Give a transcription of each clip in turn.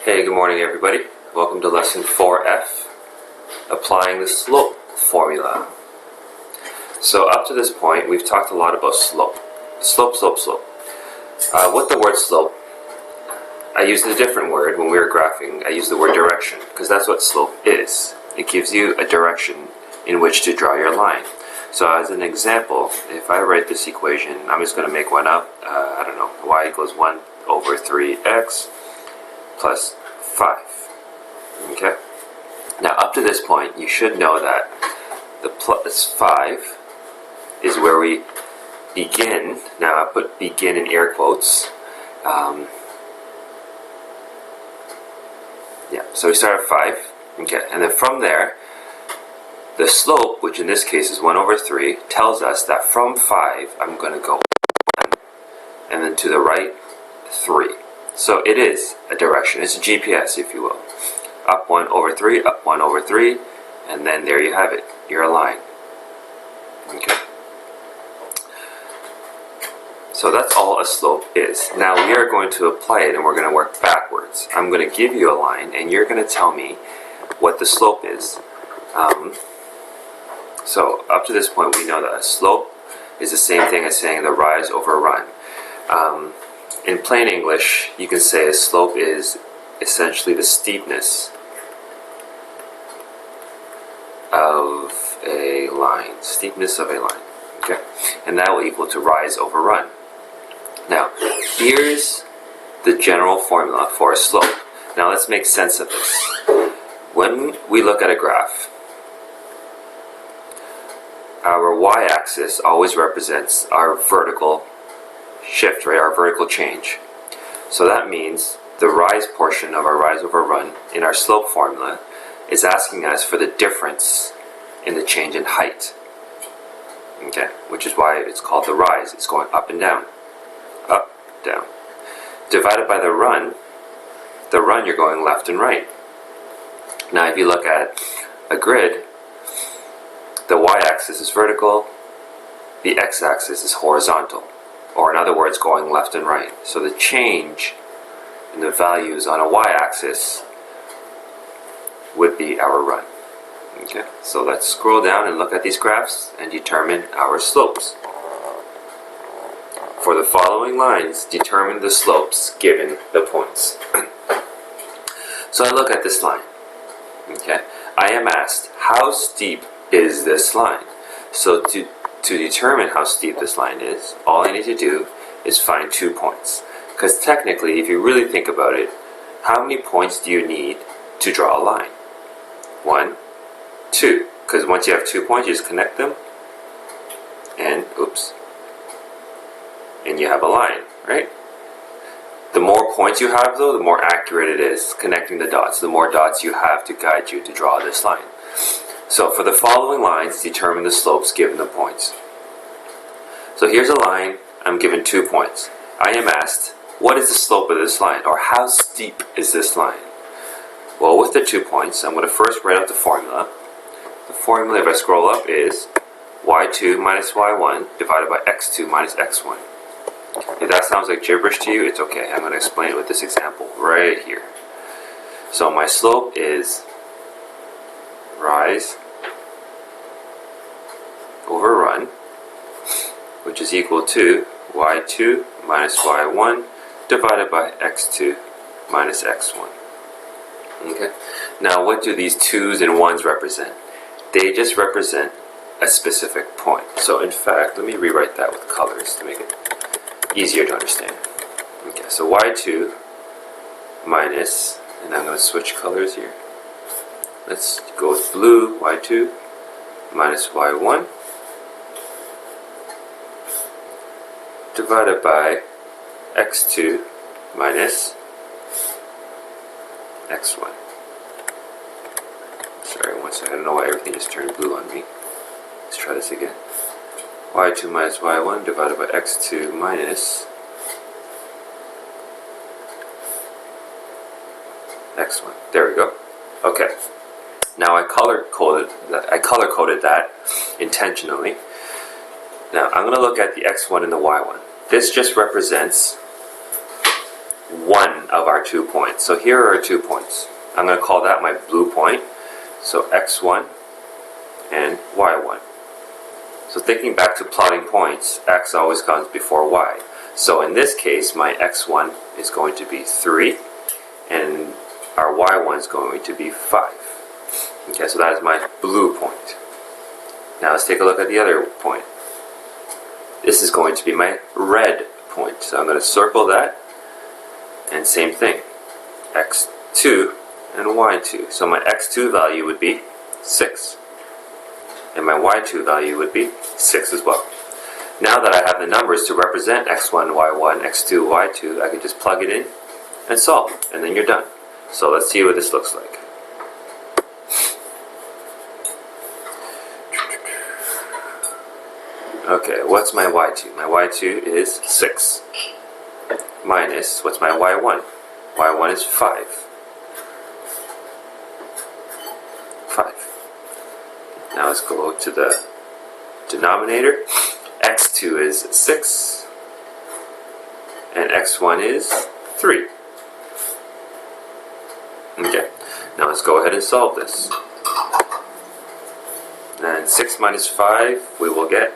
Hey, good morning everybody. Welcome to lesson 4F, applying the slope formula. So up to this point, we've talked a lot about slope. Slope. With the word slope, I used a different word when we were graphing. I used the word direction, because that's what slope is. It gives you a direction in which to draw your line. So as an example, if I write this equation, I'm just going to make one up. I don't know, y equals 1 over 3x plus 5. Okay? Now up to this point, you should know that the plus 5 is where we begin. Now I put begin in air quotes. So we start at 5. Okay, and then from there, the slope, which in this case is 1 over 3, tells us that from 5, I'm going to go 1, and then to the right, 3. So it is a direction. It's a GPS, if you will. Up 1 over 3, up 1 over 3, and then there you have it. You're a line. Okay. So that's all a slope is. Now we are going to apply it and we're going to work backwards. I'm going to give you a line and you're going to tell me what the slope is. So up to this point we know that a slope is the same thing as saying the rise over run. In plain English, you can say a slope is essentially the steepness of a line. Steepness of a line. Okay? And that will equal to rise over run. Now, here's the general formula for a slope. Now let's make sense of this. When we look at a graph, our y-axis always represents our vertical shift, right? Our vertical change. So that means the rise portion of our rise over run in our slope formula is asking us for the difference in the change in height. Okay, which is why it's called the rise. It's going up and down. Up, down. Divided by the run you're going left and right. Now if you look at a grid, the y-axis is vertical, the x-axis is horizontal, or in other words going left and right. So the change in the values on a y-axis would be our run. Okay, so let's scroll down and look at these graphs and determine our slopes. For the following lines, determine the slopes given the points. So I look at this line. Okay, I am asked, how steep is this line? So to determine how steep this line is, all I need to do is find 2 points. Because technically, if you really think about it, how many points do you need to draw a line? 1, 2. Because once you have 2 points, you just connect them, and and you have a line, right? The more points you have, though, the more accurate it is connecting the dots. The more dots you have to guide you to draw this line. So for the following lines, determine the slopes given the points. So here's a line. I'm given 2 points. I am asked, what is the slope of this line? Or how steep is this line? Well, with the 2 points, I'm going to first write out the formula. The formula, if I scroll up, is y2 minus y1 divided by x2 minus x1. If that sounds like gibberish to you, it's okay. I'm going to explain it with this example right here. So my slope is rise over run, which is equal to y2 minus y1 divided by x2 minus x1. Okay. Now what do these 2's and 1's represent? They just represent a specific point. So in fact, let me rewrite that with colors to make it easier to understand. Okay, so y2 minus, and I'm going to switch colors here. Let's go with blue, y2 minus y1 divided by x2 minus x1. Sorry, one second. I don't know why everything just turned blue on me. Let's try this again. y2 minus y1 divided by x2 minus x1. There we go. Okay. Now I color coded that intentionally. Now I'm going to look at the x1 and the y1. This just represents one of our 2 points. So here are our 2 points. I'm going to call that my blue point. So x1 and y1. So thinking back to plotting points, x always comes before y. So in this case, my x1 is going to be 3, and our y1 is going to be 5. Okay, so that is my blue point. Now let's take a look at the other point. This is going to be my red point. So I'm going to circle that, and same thing, x2 and y2. So my x2 value would be 6, and my y2 value would be 6 as well. Now that I have the numbers to represent x1, y1, x2, y2, I can just plug it in and solve, and then you're done. So let's see what this looks like. Okay, what's my y2? My y2 is 6 minus, what's my y1? y1 is 5. 5. Now let's go to the denominator. x2 is 6 and x1 is 3. Okay, now let's go ahead and solve this. And 6 minus 5, we will get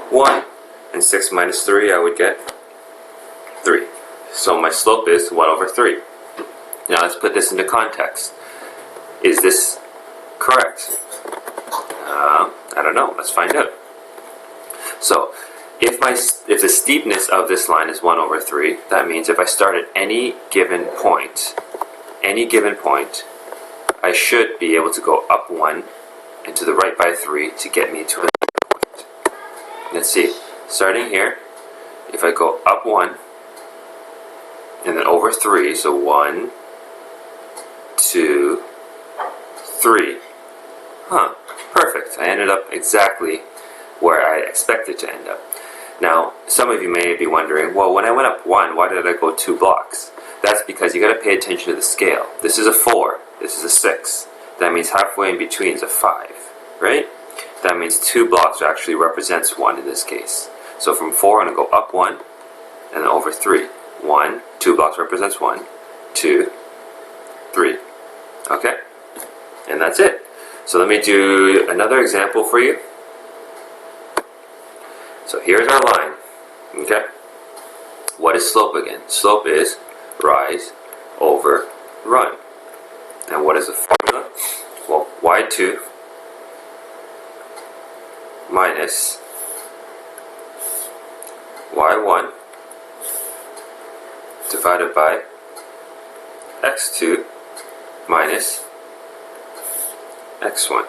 1. And 6 minus 3, I would get 3. So my slope is 1 over 3. Now let's put this into context. Is this correct? I don't know. Let's find out. So if the steepness of this line is 1 over 3, that means if I start at any given point, I should be able to go up 1 and to the right by 3 to get me to another point. Let's see. Starting here, if I go up 1 and then over 3, so 1, 2, 3. Perfect. I ended up exactly where I expected to end up. Now, some of you may be wondering, well, when I went up 1, why did I go 2 blocks? That's because you got to pay attention to the scale. This is a 4. This is a 6. That means halfway in between is a 5, right? That means 2 blocks actually represents 1 in this case. So from 4, I'm going to go up 1 and then over 3. 1, 2 blocks represents 1, 2, 3. Okay? And that's it. So let me do another example for you. So here's our line. Okay? What is slope again? Slope is rise over run. And what is the formula? Well, y2 minus y1 divided by x2 minus x1.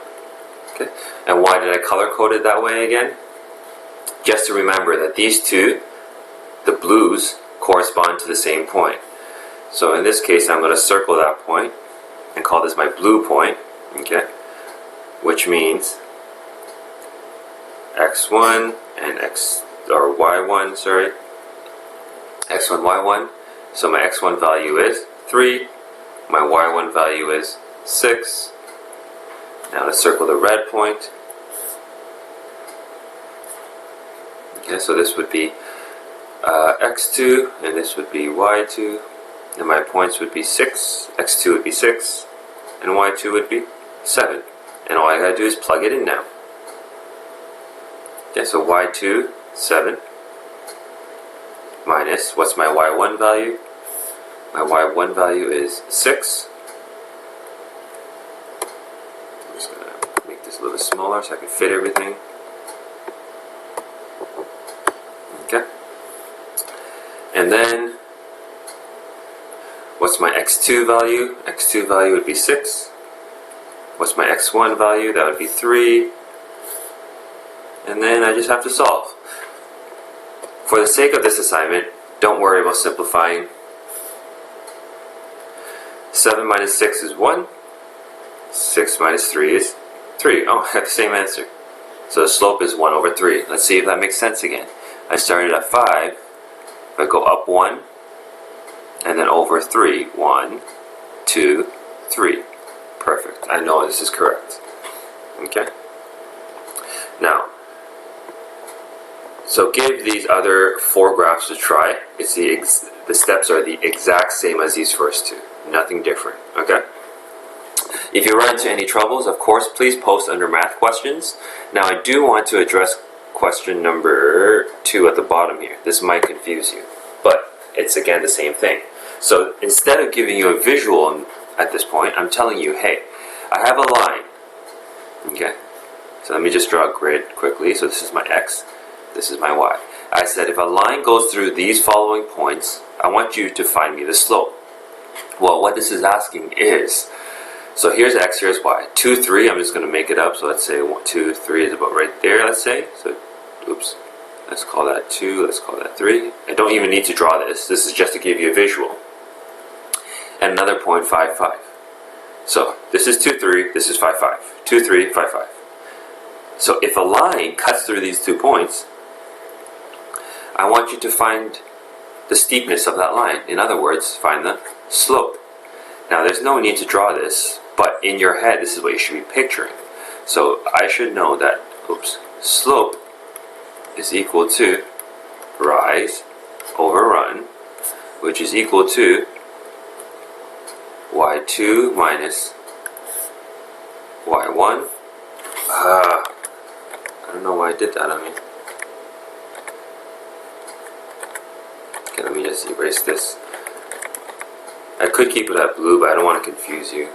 Okay? And why did I color code it that way again? Just to remember that these two, the blues, correspond to the same point. So in this case, I'm going to circle that point and call this my blue point, okay? Which means x1 and y1, sorry. x1, y1. So my x1 value is 3. My y1 value is 6. Now let's circle the red point. Okay, so this would be x2 and this would be y2. And my points would be 6. x2 would be 6. And y2 would be 7. And all I gotta do is plug it in now. Okay, so y2, 7. Minus, what's my y1 value? My y1 value is 6. I'm just going to make this a little bit smaller so I can fit everything. Okay. And then, what's my x2 value? x2 value would be 6. What's my x1 value? That would be 3. And then I just have to solve. For the sake of this assignment, don't worry about simplifying. 7 minus 6 is 1. 6 minus 3 is 3. Oh, I have the same answer. So the slope is 1 over 3. Let's see if that makes sense again. I started at 5. If I go up 1, and then over 3. 1, 2, 3. Perfect. I know this is correct. Okay. Now, So give these other 4 graphs a try. It's the steps are the exact same as these first 2. Nothing different, okay? If you run into any troubles, of course, please post under math questions. Now, I do want to address question number 2 at the bottom here. This might confuse you, but it's again the same thing. So instead of giving you a visual at this point, I'm telling you, hey, I have a line. Okay, so let me just draw a grid quickly. So this is my x, this is my y. I said if a line goes through these following points, I want you to find me the slope. Well, what this is asking is, so here's x, here's y. 2, 3, I'm just going to make it up. So let's say 1, 2, 3 is about right there, let's say. So, oops, let's call that 2, let's call that 3. I don't even need to draw this. This is just to give you a visual. And another point, 5, 5. So this is 2, 3, this is 5, 5. 2, 3, 5, 5. So if a line cuts through these 2 points, I want you to find the steepness of that line. In other words, find the slope. Now there's no need to draw this, but in your head this is what you should be picturing. So I should know that, slope is equal to rise over run, which is equal to y2 minus y1. I don't know why I did that on me. Okay, let me just erase this. I could keep it at blue, but I don't want to confuse you.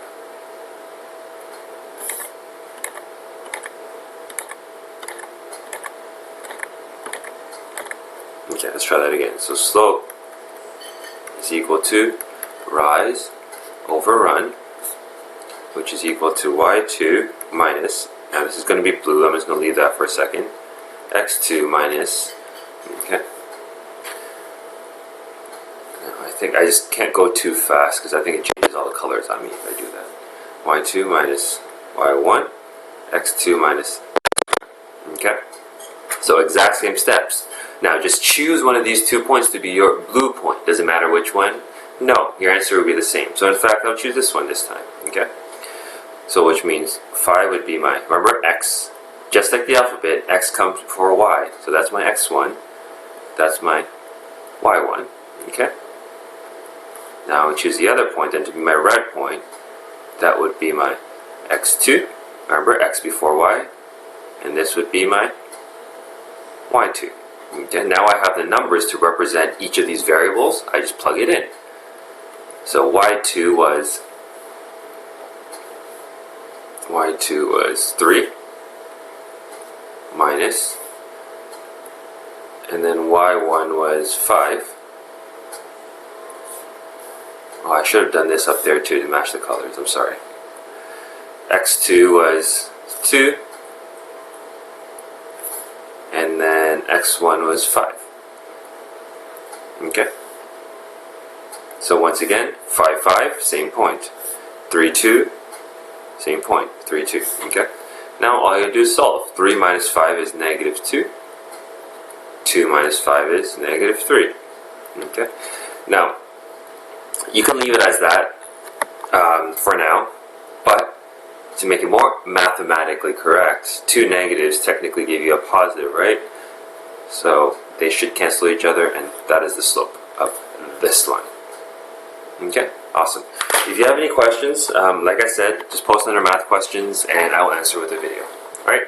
Okay, let's try that again. So slope is equal to rise over run, which is equal to y2 minus, now this is going to be blue, I'm just going to leave that for a second, x2 minus, okay. Now I think I just can't go too fast because I think it changes all the colors on me if I do that. y2 minus y1, x2 minus, okay. So exact same steps. Now just choose one of these 2 points to be your blue point. Doesn't matter which one. No, your answer will be the same. So in fact, I'll choose this one this time. Okay. So which means 5 would be my, remember x, just like the alphabet, x comes before y. So that's my x1. That's my y1. Okay. Now I choose the other point then to be my red point. That would be my x2. Remember, x before y. And this would be my y2. Okay, now I have the numbers to represent each of these variables. I just plug it in. So y2 was 3 minus, and then y1 was 5. Oh, I should have done this up there too to match the colors. I'm sorry. x2 was 2. And then x1 was 5. Okay? So once again, 5, 5, same point. 3, 2, same point. 3, 2. Okay? Now all you gotta do is solve. 3 minus 5 is negative 2. 2 minus 5 is negative 3. Okay? Now, you can leave it as that for now, but to make it more mathematically correct, 2 negatives technically give you a positive, right? So they should cancel each other, and that is the slope of this line. Okay, awesome. If you have any questions, like I said, just post under math questions, and I will answer with a video. Alright?